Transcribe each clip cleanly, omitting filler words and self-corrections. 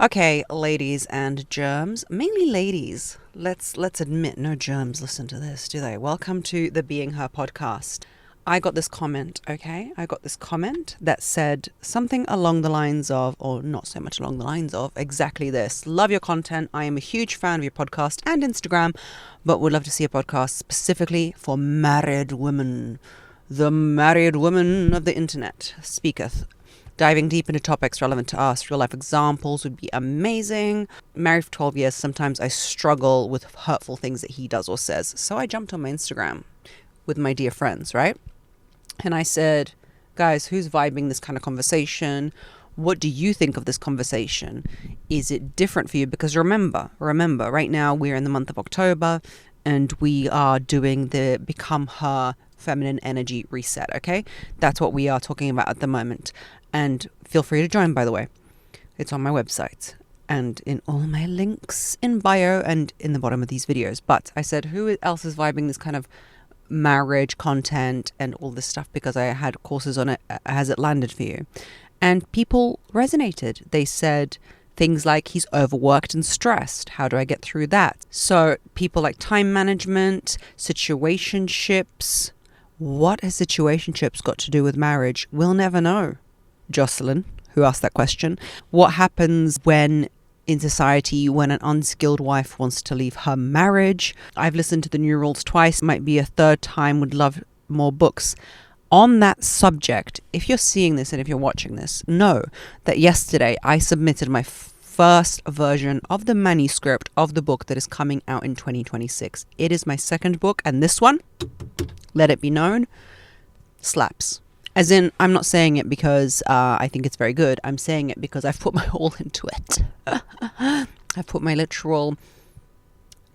Okay, ladies and germs, mainly ladies. Let's admit no germs listen to this, do they? Welcome to the Being Her podcast. I got this comment, okay? I got this comment that said something along the lines of, or not so much along the lines of, exactly this. Love your content. I am a huge fan of your podcast and Instagram, but would love to see a podcast specifically for married women. The married women of the internet speaketh. Diving deep into topics relevant to us, real life examples would be amazing. Married for 12 years, sometimes I struggle with hurtful things that he does or says. So I jumped on my Instagram with my dear friends, right? And I said, guys, who's vibing this kind of conversation? What do you think of this conversation? Is it different for you? Because remember, right now we're in the month of October and we are doing the Become Her Feminine Energy Reset, okay? That's what we are talking about at the moment. And feel free to join, by the way. It's on my website and in all my links in bio and in the bottom of these videos. But I said, who else is vibing this kind of marriage content and all this stuff? Because I had courses on it. Has it landed for you? And people resonated. They said things like, he's overworked and stressed. How do I get through that? So people like time management, situationships. What has situationships got to do with marriage? We'll never know. Jocelyn, who asked that question. What happens when in society when an unskilled wife wants to leave her marriage? I've listened to the New Rules twice, might be a third time, would love more books. On that subject, if you're seeing this and if you're watching this, know that yesterday I submitted my first version of the manuscript of the book that is coming out in 2026. It is my second book, and this one, let it be known, slaps. As in, I'm not saying it because I think it's very good. I'm saying it because I've put my all into it. I've put my literal,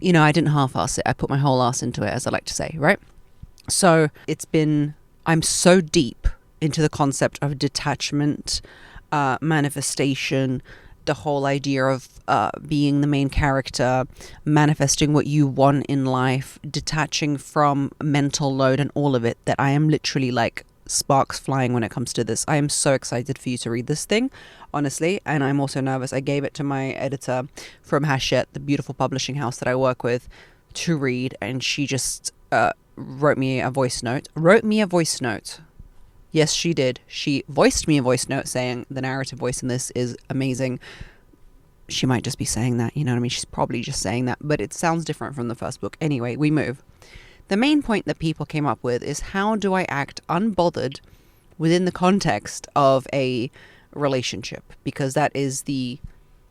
I didn't half-ass it. I put my whole ass into it, as I like to say, right? So I'm so deep into the concept of detachment, manifestation, the whole idea of being the main character, manifesting what you want in life, detaching from mental load and all of it, that I am literally like sparks flying when it comes to this. I am so excited for you to read this thing, honestly, and I'm also nervous. I gave it to my editor from Hachette, the beautiful publishing house that I work with, to read, and she just wrote me a voice note. Yes, she did. She voiced me a voice note saying the narrative voice in this is amazing. She might just be saying that, you know what I mean? She's probably just saying that, but it sounds different from the first book. Anyway, we move. The main point that people came up with is, how do I act unbothered within the context of a relationship? Because that is the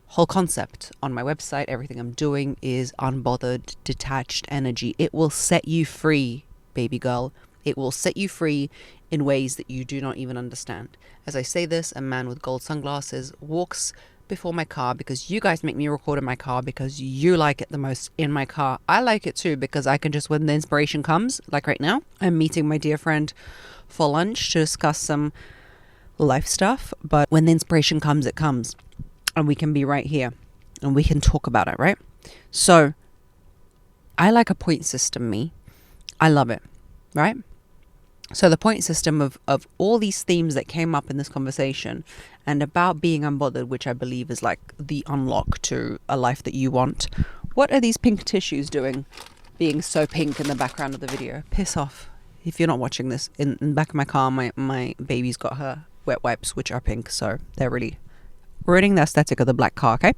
whole concept on my website. Everything I'm doing is unbothered, detached energy. It will set you free, baby girl. It will set you free in ways that you do not even understand. As I say this, a man with gold sunglasses walks before my car because you guys make me record in my car because you like it the most in my car. I like it too because I can just, when the inspiration comes, like right now, I'm meeting my dear friend for lunch to discuss some life stuff. But when the inspiration comes, it comes. And we can be right here and we can talk about it, right? So I like a point system, me. I love it, right? So the point system of all these themes that came up in this conversation and about being unbothered, which I believe is like the unlock to a life that you want. What are these pink tissues doing being so pink in the background of the video? Piss off. If you're not watching this, in the back of my car, my baby's got her wet wipes, which are pink. So they're really ruining the aesthetic of the black car, okay?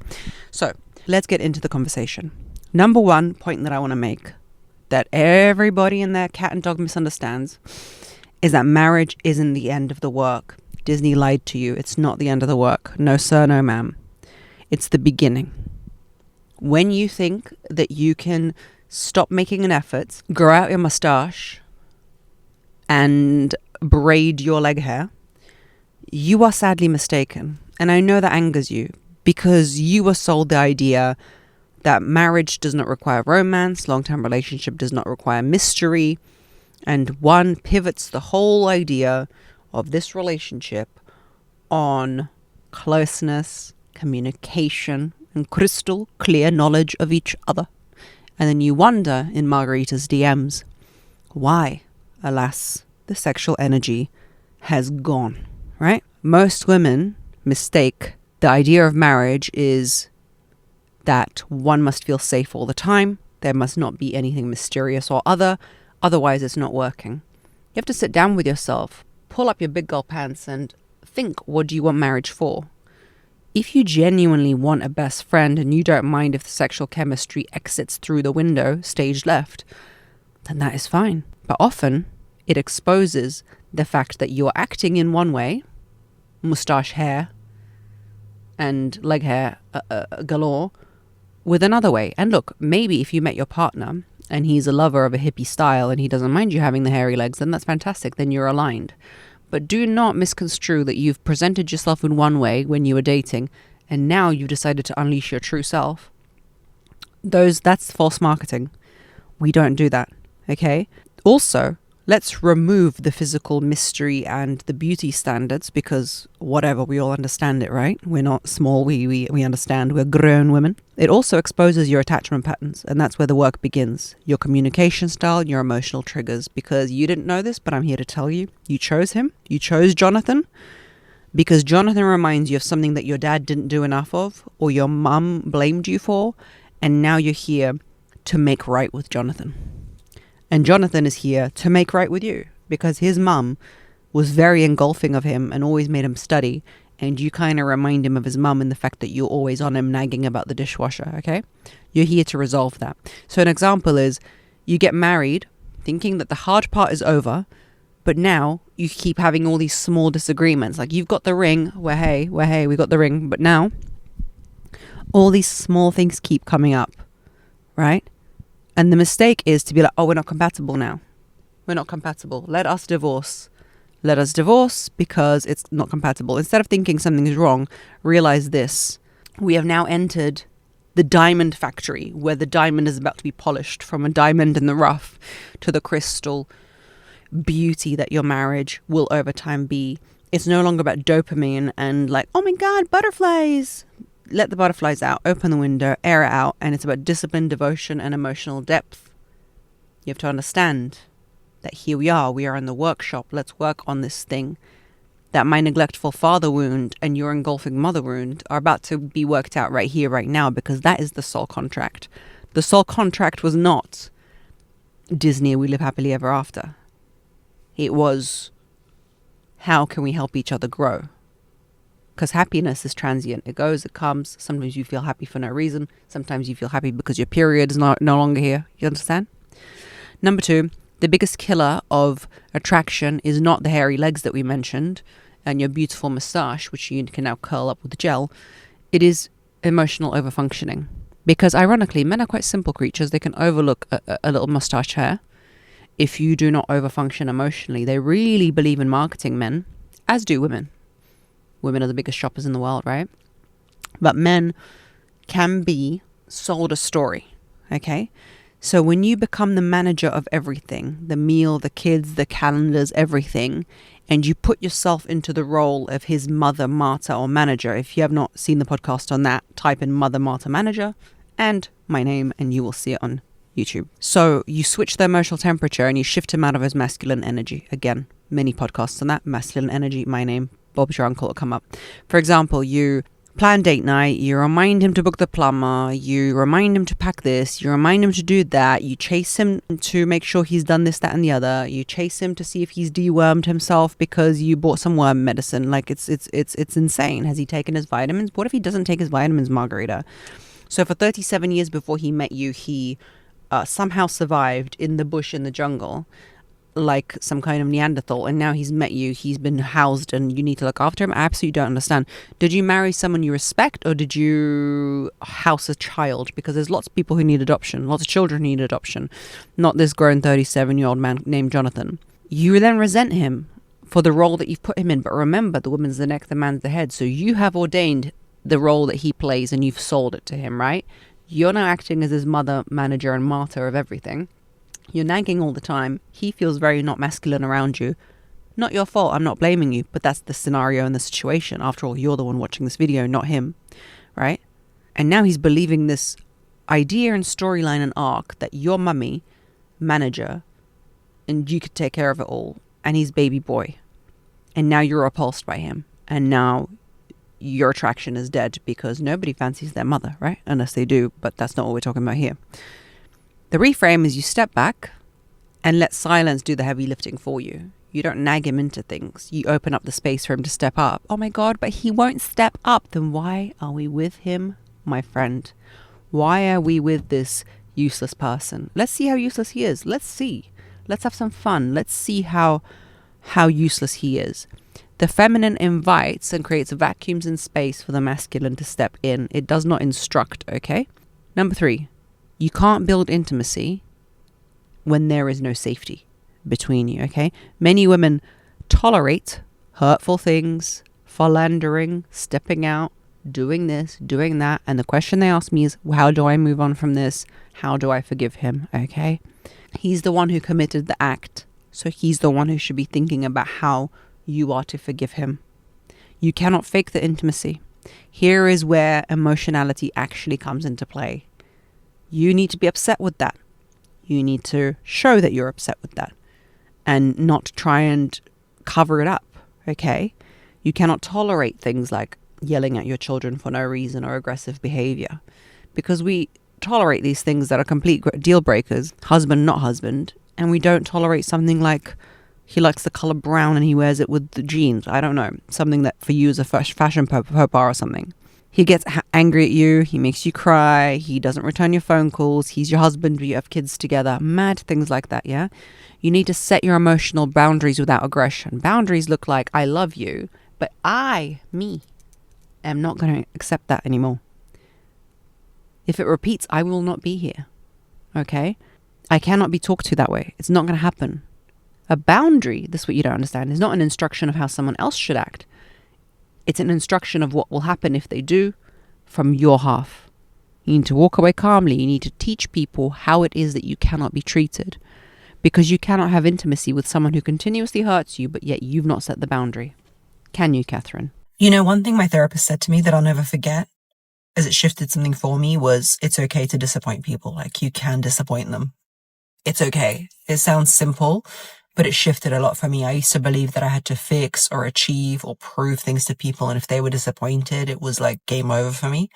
So let's get into the conversation. Number one point that I want to make that everybody in their cat and dog misunderstands is that marriage isn't the end of the work. Disney lied to you. It's not the end of the work. No sir, no ma'am. It's the beginning. When you think that you can stop making an effort, grow out your mustache, and braid your leg hair, you are sadly mistaken. And I know that angers you because you were sold the idea that marriage does not require romance, long-term relationship does not require mystery, and one pivots the whole idea of this relationship on closeness, communication, and crystal clear knowledge of each other. And then you wonder in Margarita's DMs, why, alas, the sexual energy has gone, right? Most women mistake The idea of marriage is that one must feel safe all the time. There must not be anything mysterious or otherwise it's not working. You have to sit down with yourself, pull up your big girl pants and think, what do you want marriage for? If you genuinely want a best friend and you don't mind if the sexual chemistry exits through the window, stage left, then that is fine. But often it exposes the fact that you're acting in one way, mustache hair and leg hair galore, with another way. And look, maybe if you met your partner and he's a lover of a hippie style and he doesn't mind you having the hairy legs, then that's fantastic. Then you're aligned. But do not misconstrue that you've presented yourself in one way when you were dating and now you've decided to unleash your true self. That's false marketing. We don't do that, okay? Also, let's remove the physical mystery and the beauty standards because whatever, we all understand it, right? We're not small, we understand, we're grown women. It also exposes your attachment patterns, and that's where the work begins. Your communication style, your emotional triggers, because you didn't know this, but I'm here to tell you. You chose him. You chose Jonathan because Jonathan reminds you of something that your dad didn't do enough of or your mum blamed you for, and now you're here to make right with Jonathan. And Jonathan is here to make right with you because his mum was very engulfing of him and always made him study. And you kind of remind him of his mum in the fact that you're always on him nagging about the dishwasher, okay? You're here to resolve that. So an example is you get married thinking that the hard part is over, but now you keep having all these small disagreements. Like you've got the ring, hey, we got the ring. But now all these small things keep coming up, right? And the mistake is to be like, oh, we're not compatible now. We're not compatible. Let us divorce. Let us divorce because it's not compatible. Instead of thinking something is wrong, realize this. We have now entered the diamond factory where the diamond is about to be polished from a diamond in the rough to the crystal beauty that your marriage will over time be. It's no longer about dopamine and like, oh my God, butterflies. Let the butterflies out, open the window, air it out. And it's about discipline, devotion, and emotional depth. You have to understand that here we are in the workshop. Let's work on this thing. That my neglectful father wound and your engulfing mother wound are about to be worked out right here, right now, because that is the soul contract. The soul contract was not Disney, we live happily ever after. It was, how can we help each other grow? Because happiness is transient. It goes, it comes. Sometimes you feel happy for no reason. Sometimes you feel happy because your period is no longer here. You understand? Number 2, the biggest killer of attraction is not the hairy legs that we mentioned and your beautiful moustache, which you can now curl up with gel. It is emotional overfunctioning. Because ironically, men are quite simple creatures. They can overlook a little moustache hair. If you do not overfunction emotionally, they really believe in marketing, men, as do women. Women are the biggest shoppers in the world, right? But men can be sold a story, okay? So when you become the manager of everything, the meal, the kids, the calendars, everything, and you put yourself into the role of his mother, martyr, or manager. If you have not seen the podcast on that, type in mother, martyr, manager, and my name, and you will see it on YouTube. So you switch the emotional temperature and you shift him out of his masculine energy. Again, many podcasts on that. Masculine energy, my name, Bob's your uncle will come up. For example, you plan date night, you remind him to book the plumber, you remind him to pack this, you remind him to do that, you chase him to make sure he's done this, that, and the other, you chase him to see if he's dewormed himself because you bought some worm medicine. Like it's insane. Has he taken his vitamins? What if he doesn't take his vitamins, Margarita? So for 37 years before he met you, he somehow survived in the bush, in the jungle, like some kind of Neanderthal, and now he's met you, he's been housed and you need to look after him. I absolutely don't understand. Did you marry someone you respect, or did you house a child? Because there's lots of people who need adoption, lots of children who need adoption, not this grown 37-year-old man named Jonathan. You then resent him for the role that you've put him in, but remember, the woman's the neck, the man's the head. So you have ordained the role that he plays and you've sold it to him, right? You're now acting as his mother, manager, and martyr of everything. You're nagging all the time. He feels very not masculine around you. Not your fault. I'm not blaming you, but that's the scenario and the situation. After all, you're the one watching this video, not him, right? And now he's believing this idea and storyline and arc that your mummy, manager, and you could take care of it all, and he's baby boy. And now you're repulsed by him. And now your attraction is dead, because nobody fancies their mother, right? Unless they do, but that's not what we're talking about here. The reframe is you step back and let silence do the heavy lifting for you. You don't nag him into things. You open up the space for him to step up. Oh my God, but he won't step up. Then why are we with him, my friend? Why are we with this useless person? Let's see how useless he is. Let's see. Let's have some fun. Let's see how useless he is. The feminine invites and creates vacuums in space for the masculine to step in. It does not instruct, okay? Number 3, you can't build intimacy when there is no safety between you, okay? Many women tolerate hurtful things, philandering, stepping out, doing this, doing that. And the question they ask me is, how do I move on from this? How do I forgive him? Okay? He's the one who committed the act. So he's the one who should be thinking about how you are to forgive him. You cannot fake the intimacy. Here is where emotionality actually comes into play. You need to be upset with that. You need to show that you're upset with that and not try and cover it up, okay? You cannot tolerate things like yelling at your children for no reason or aggressive behavior, because we tolerate these things that are complete deal breakers, husband, not husband, and we don't tolerate something like he likes the color brown and he wears it with the jeans. I don't know, something that for you is a fashion faux pas or something. He gets angry at you. He makes you cry. He doesn't return your phone calls. He's your husband. You have kids together. Mad things like that, yeah? You need to set your emotional boundaries without aggression. Boundaries look like, I love you, but me, am not going to accept that anymore. If it repeats, I will not be here, okay? I cannot be talked to that way. It's not going to happen. A boundary, this is what you don't understand, is not an instruction of how someone else should act. It's an instruction of what will happen if they do from your half. You need to walk away calmly. You need to teach people how it is that you cannot be treated, because you cannot have intimacy with someone who continuously hurts you, but yet you've not set the boundary. Can you, Catherine? You know, one thing my therapist said to me that I'll never forget, as it shifted something for me, was it's okay to disappoint people. Like, you can disappoint them. It's okay. It sounds simple, but it shifted a lot for me. I used to believe that I had to fix or achieve or prove things to people, and if they were disappointed, it was like game over for me.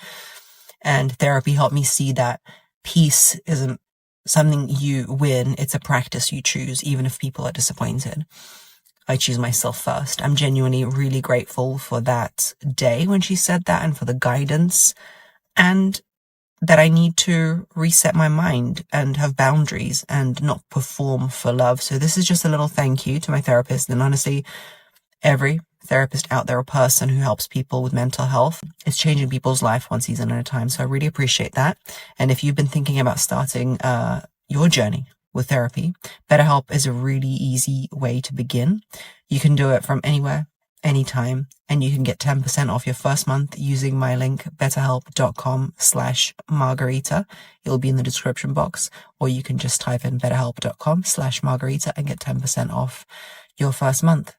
And therapy helped me see that peace isn't something you win, it's a practice you choose, even if people are disappointed. I choose myself first. I'm genuinely really grateful for that day when she said that, and for the guidance, and that I need to reset my mind and have boundaries and not perform for love. So this is just a little thank you to my therapist, and honestly, every therapist out there or person who helps people with mental health. It's changing people's life one season at a time. So I really appreciate that. And if you've been thinking about starting your journey with therapy, BetterHelp is a really easy way to begin. You can do it from anywhere, anytime, and you can get 10% off your first month using my link, betterhelp.com/Margarita. It'll be in the description box, or you can just type in betterhelp.com/Margarita and get 10% off your first month.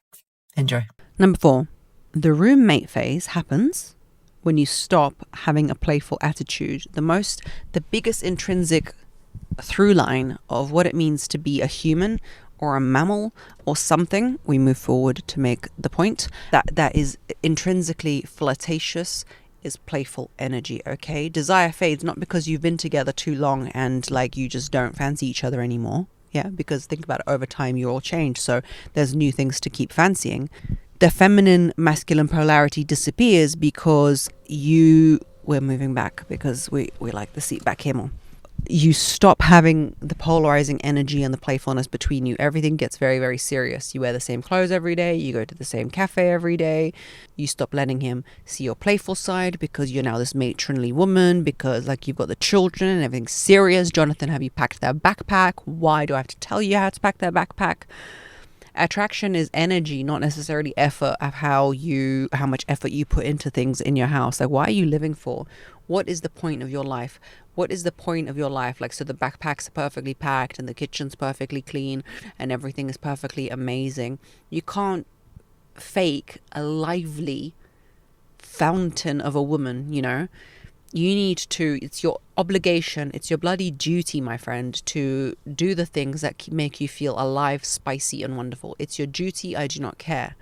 Enjoy. Number 4, the roommate phase happens when you stop having a playful attitude. The biggest intrinsic through line of what it means to be a human or a mammal or something, we move forward to make the point that is intrinsically flirtatious, is playful energy, okay? Desire fades not because you've been together too long and like you just don't fancy each other anymore. Yeah, because think about it, over time you all change, so there's new things to keep fancying. The feminine masculine polarity disappears because we're moving back because we like the seat back here more. You stop having the polarizing energy and the playfulness between you. Everything gets very, very serious. You wear the same clothes every day. You go to the same cafe every day. You stop letting him see your playful side because you're now this matronly woman, because like you've got the children and everything's serious. Jonathan, have you packed that backpack? Why do I have to tell you how to pack that backpack? Attraction is energy, not necessarily effort, of how much effort you put into things in your house. Like, why are you living for? What is the point of your life? What is the point of your life? Like, so the backpacks are perfectly packed and the kitchen's perfectly clean and everything is perfectly amazing. You can't fake a lively fountain of a woman, you know? You need to, it's your obligation, it's your bloody duty, my friend, to do the things that make you feel alive, spicy and wonderful. It's your duty. I do not care.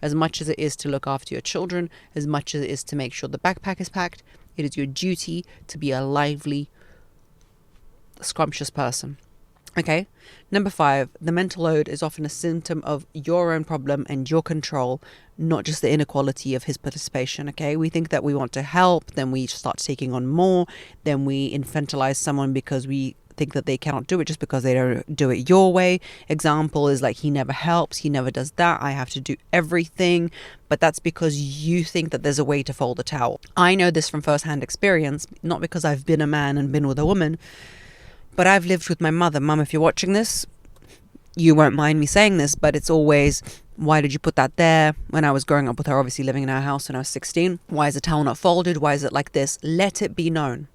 As much as it is to look after your children, as much as it is to make sure the backpack is packed, it is your duty to be a lively, scrumptious person. Okay. Number 5, the mental load is often a symptom of your own problem and your control, not just the inequality of his participation. Okay. We think that we want to help, then we start taking on more, then we infantilize someone because we think that they cannot do it just because they don't do it your way. Example is like, he never helps, he never does that, I have to do everything. But that's because you think that there's a way to fold a towel. I know this from firsthand experience, not because I've been a man and been with a woman, but I've lived with my mother. Mum, if you're watching this, you won't mind me saying this, but it's always, why did you put that there? When I was growing up with her, obviously living in our house when I was 16, why is the towel not folded? Why is it like this? Let it be known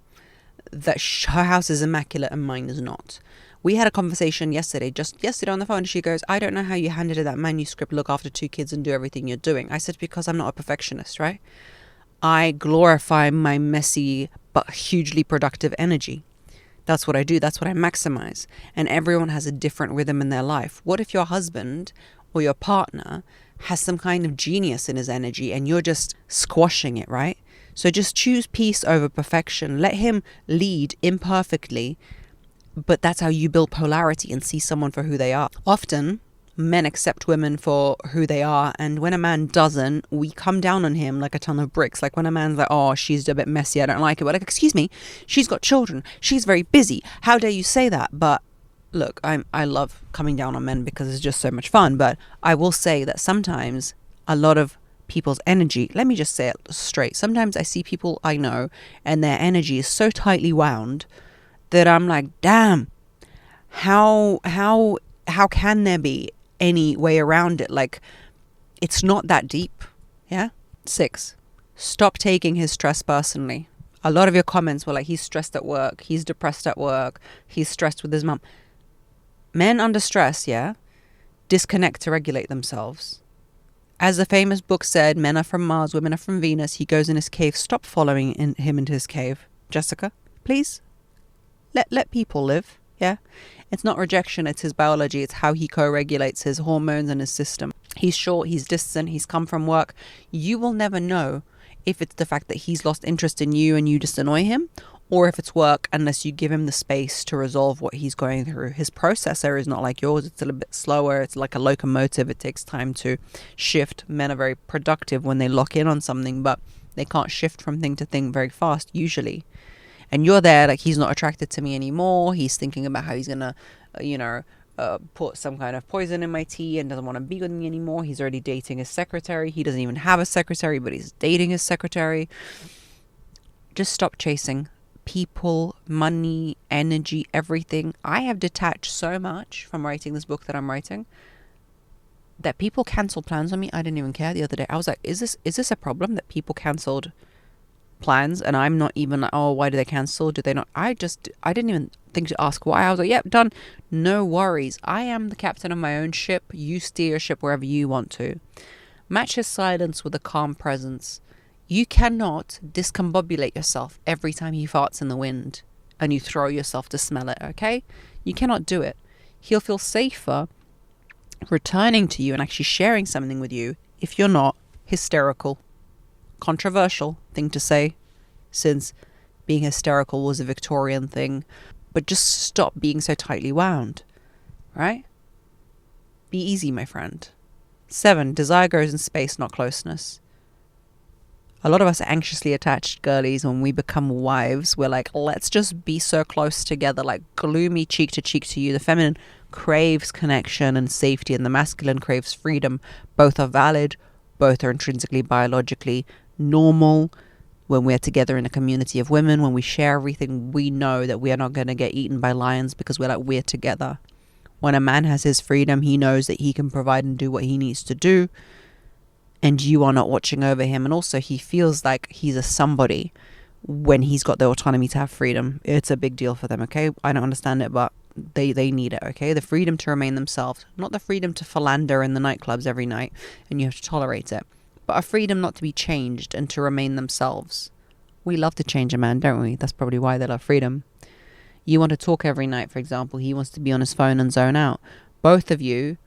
that her house is immaculate and mine is not. We had a conversation just yesterday on the phone. She goes, I don't know how you handed her that manuscript, look after 2 kids and do everything you're doing. I said, because I'm not a perfectionist, right? I glorify my messy but hugely productive energy. That's what I do. That's what I maximize. And everyone has a different rhythm in their life. What if your husband or your partner has some kind of genius in his energy and you're just squashing it, right? So just choose peace over perfection. Let him lead imperfectly, but that's how you build polarity and see someone for who they are. Often, men accept women for who they are, and when a man doesn't, we come down on him like a ton of bricks. Like when a man's like, oh, she's a bit messy, I don't like it. We're like, excuse me, she's got children, she's very busy, how dare you say that? But look, I love coming down on men because it's just so much fun. But I will say that sometimes a lot of people's energy, let me just say it straight, sometimes I see people I know and their energy is so tightly wound that I'm like, damn, how can there be any way around it? Like, it's not that deep. Yeah. 6, stop taking his stress personally. A lot of your comments were like, he's stressed at work, he's depressed at work, he's stressed with his mum. Men under stress, disconnect to regulate themselves. As the famous book said, men are from Mars, women are from Venus. He goes in his cave. Stop following him into his cave. Jessica, please. Let people live. Yeah. It's not rejection. It's his biology. It's how he co-regulates his hormones and his system. He's short. He's distant. He's come from work. You will never know if it's the fact that he's lost interest in you and you just annoy him, or if it's work, unless you give him the space to resolve what he's going through. His processor is not like yours. It's a little bit slower. It's like a locomotive. It takes time to shift. Men are very productive when they lock in on something, but they can't shift from thing to thing very fast, usually. And you're there, like, he's not attracted to me anymore. He's thinking about how he's going to, put some kind of poison in my tea and doesn't want to be with me anymore. He's already dating his secretary. He doesn't even have a secretary, but he's dating his secretary. Just stop chasing people, money, energy, everything. I have detached so much from writing this book that I'm writing that people cancel plans on me. I didn't even care the other day. I was like, is this a problem that people cancelled plans? And I'm not even like, oh, why do they cancel? Do they not? I didn't even think to ask why. I was like, yep, done. No worries. I am the captain of my own ship. You steer your ship wherever you want to. Match his silence with a calm presence. You cannot discombobulate yourself every time he farts in the wind and you throw yourself to smell it, okay? You cannot do it. He'll feel safer returning to you and actually sharing something with you if you're not hysterical. Controversial thing to say, since being hysterical was a Victorian thing. But just stop being so tightly wound, right? Be easy, my friend. 7, desire grows in space, not closeness. A lot of us anxiously attached girlies, when we become wives, we're like, let's just be so close together, like gloomy cheek to you. The feminine craves connection and safety, and the masculine craves freedom. Both are valid. Both are intrinsically biologically normal. When we're together in a community of women, when we share everything, we know that we are not going to get eaten by lions because we're together. When a man has his freedom, he knows that he can provide and do what he needs to do, and you are not watching over him. And also, he feels like he's a somebody when he's got the autonomy to have freedom. It's a big deal for them, okay? I don't understand it, but they need it, okay? The freedom to remain themselves, not the freedom to philander in the nightclubs every night and you have to tolerate it, but a freedom not to be changed and to remain themselves. We love to change a man, don't we? That's probably why they love freedom. You want to talk every night, for example. He wants to be on his phone and zone out. Both of you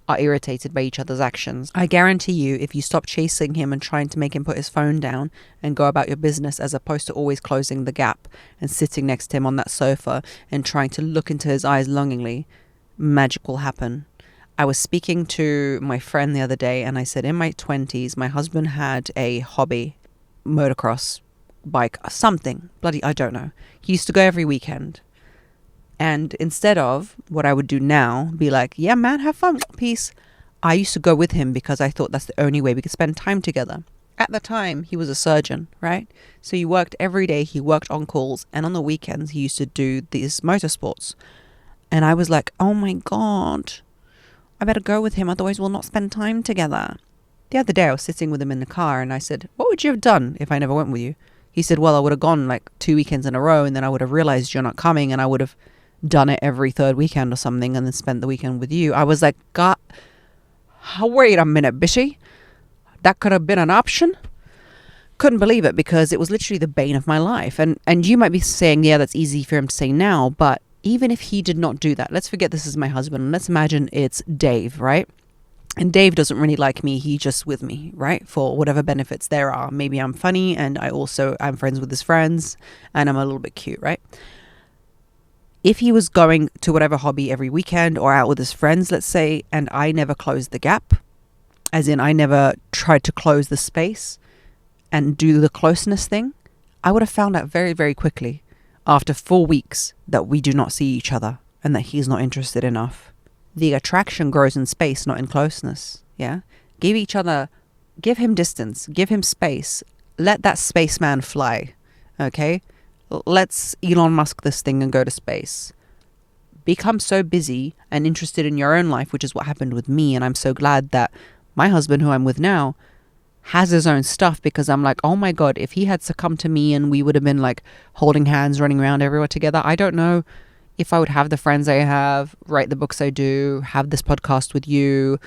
are irritated by each other's actions. I guarantee you, if you stop chasing him and trying to make him put his phone down and go about your business, as opposed to always closing the gap and sitting next to him on that sofa and trying to look into his eyes longingly, magic will happen. I was speaking to my friend the other day and I said, in my 20s, my husband had a hobby, motocross, bike, something, bloody, I don't know. He used to go every weekend. And instead of what I would do now, be like, yeah, man, have fun, peace. I used to go with him because I thought that's the only way we could spend time together. At the time, he was a surgeon, right? So he worked every day. He worked on calls. And on the weekends, he used to do these motorsports. And I was like, oh my God, I better go with him. Otherwise, we'll not spend time together. The other day, I was sitting with him in the car and I said, what would you have done if I never went with you? He said, well, I would have gone like 2 weekends in a row and then I would have realized you're not coming and I would have done it every third weekend or something and then spent the weekend with you. I was like, God, wait a minute, Bishy. That could have been an option. Couldn't believe it because it was literally the bane of my life. And you might be saying, yeah, that's easy for him to say now. But even if he did not do that, let's forget this is my husband. Let's imagine it's Dave, right? And Dave doesn't really like me. He's just with me, right? For whatever benefits there are. Maybe I'm funny and I'm friends with his friends and I'm a little bit cute, right? If he was going to whatever hobby every weekend or out with his friends, let's say, and I never closed the gap, as in I never tried to close the space and do the closeness thing, I would have found out very, very quickly after 4 weeks that we do not see each other and that he's not interested enough. The attraction grows in space, not in closeness. Yeah. Give him distance, give him space. Let that spaceman fly. Okay. Let's Elon Musk this thing and go to space. Become so busy and interested in your own life, which is what happened with me. And I'm so glad that my husband, who I'm with now, has his own stuff, because I'm like, oh my God, if he had succumbed to me and we would have been like holding hands, running around everywhere together, I don't know if I would have the friends I have, write the books I do, have this podcast with you.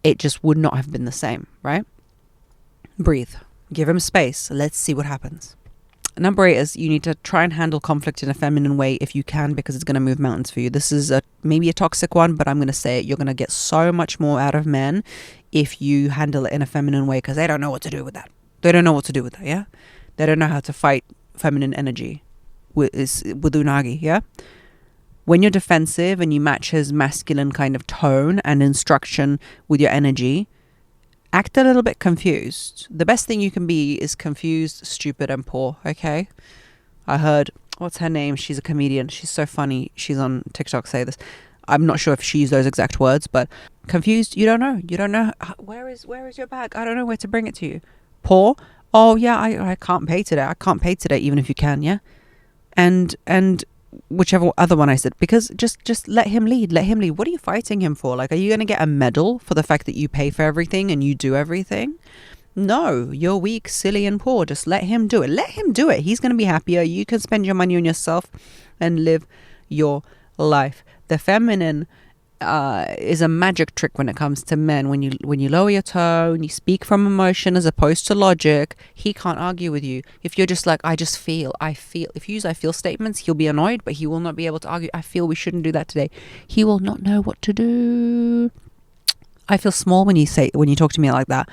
It just would not have been the same, right? Breathe. Give him space. Let's see what happens. Number 8 is you need to try and handle conflict in a feminine way if you can, because it's going to move mountains for you. This is maybe a toxic one, but I'm going to say it. You're going to get so much more out of men if you handle it in a feminine way, because they don't know what to do with that. They don't know what to do with that, yeah? They don't know how to fight feminine energy with unagi, yeah? When you're defensive and you match his masculine kind of tone and instruction with your energy, act a little bit confused. The best thing you can be is confused, stupid, and poor, okay? I heard, what's her name? She's a comedian. She's so funny. She's on TikTok, say this. I'm not sure if she used those exact words, but confused, you don't know. You don't know. Where is your bag? I don't know where to bring it to you. Poor? Oh, yeah, I can't pay today. I can't pay today, even if you can, yeah? And whichever other one I said, because just let him lead. What are you fighting him for? Like, are you going to get a medal for the fact that you pay for everything and you do everything? No, you're weak, silly, and poor. Just let him do it. Let him do it. He's going to be happier. You can spend your money on yourself and live your life. The feminine is a magic trick when it comes to men. When you lower your tone, you speak from emotion as opposed to logic, he can't argue with you. If you're just like, I feel. If you use I feel statements, he'll be annoyed, but he will not be able to argue. I feel we shouldn't do that today. He will not know what to do. I feel small when you talk to me like that.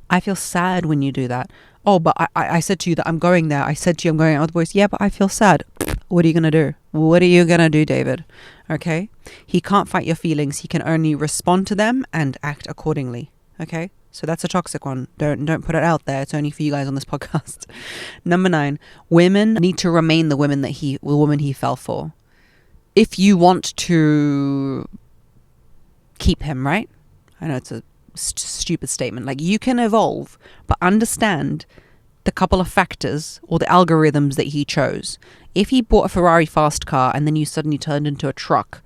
I feel sad when you do that. Oh, but I said to you that I'm going there. I said to you I'm going out with the boys. Yeah, but I feel sad. What are you going to do? What are you going to do, David? Okay? He can't fight your feelings. He can only respond to them and act accordingly. Okay? So that's a toxic one. Don't put it out there. It's only for you guys on this podcast. Number 9, women need to remain the woman he fell for. If you want to keep him, right? I know it's a stupid statement. Like, you can evolve, but understand the couple of factors or the algorithms that he chose. If he bought a Ferrari fast car and then you suddenly turned into a truck,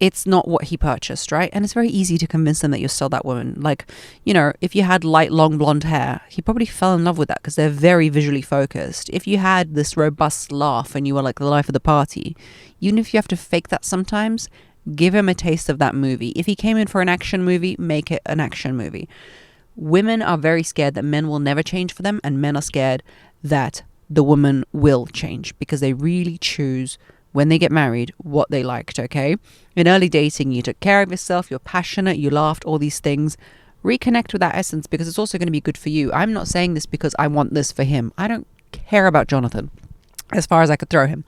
it's not what he purchased, right? And it's very easy to convince them that you're still that woman. Like, if you had light, long blonde hair, he probably fell in love with that because they're very visually focused. If you had this robust laugh and you were like the life of the party, even if you have to fake that sometimes, give him a taste of that movie. If he came in for an action movie, make it an action movie. Women are very scared that men will never change for them, and men are scared that the woman will change because they really choose when they get married what they liked, okay? In early dating, you took care of yourself, you're passionate, you laughed, all these things. Reconnect with that essence because it's also going to be good for you. I'm not saying this because I want this for him. I don't care about Jonathan as far as I could throw him.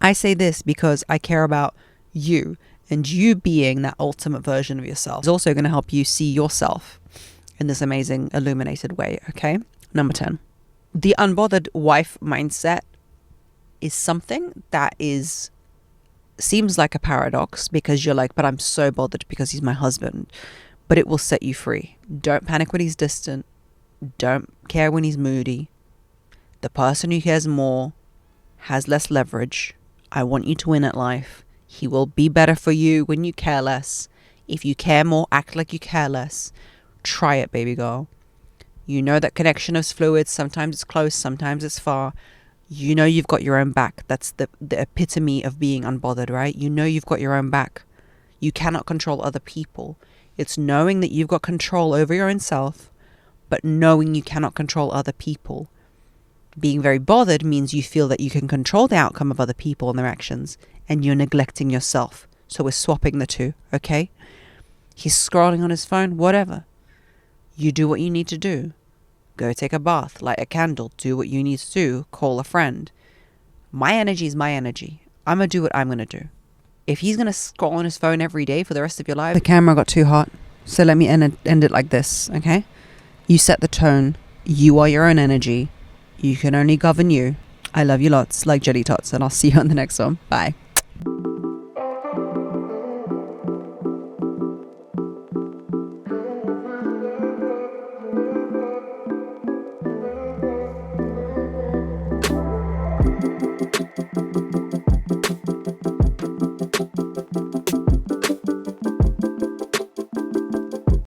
I say this because I care about you, and you being that ultimate version of yourself is also going to help you see yourself in this amazing illuminated way, okay? Number 10. The unbothered wife mindset is something that seems like a paradox because you're like, but I'm so bothered because he's my husband. But it will set you free. Don't panic when he's distant. Don't care when he's moody. The person who cares more has less leverage. I want you to win at life. He will be better for you when you care less. If you care more, act like you care less. Try it, baby girl. You know that connection is fluid. Sometimes it's close, sometimes it's far. You know you've got your own back. That's the epitome of being unbothered, right? You know you've got your own back. You cannot control other people. It's knowing that you've got control over your own self, but knowing you cannot control other people. Being very bothered means you feel that you can control the outcome of other people and their actions, and you're neglecting yourself. So we're swapping the two, okay? He's scrolling on his phone, whatever. You do what you need to do. Go take a bath, light a candle, do what you need to do, call a friend. My energy is my energy. I'm going to do what I'm going to do. If he's going to scroll on his phone every day for the rest of your life, the camera got too hot. So let me end it like this, okay? You set the tone. You are your own energy. You can only govern you. I love you lots, like jelly tots, and I'll see you on the next one. Bye.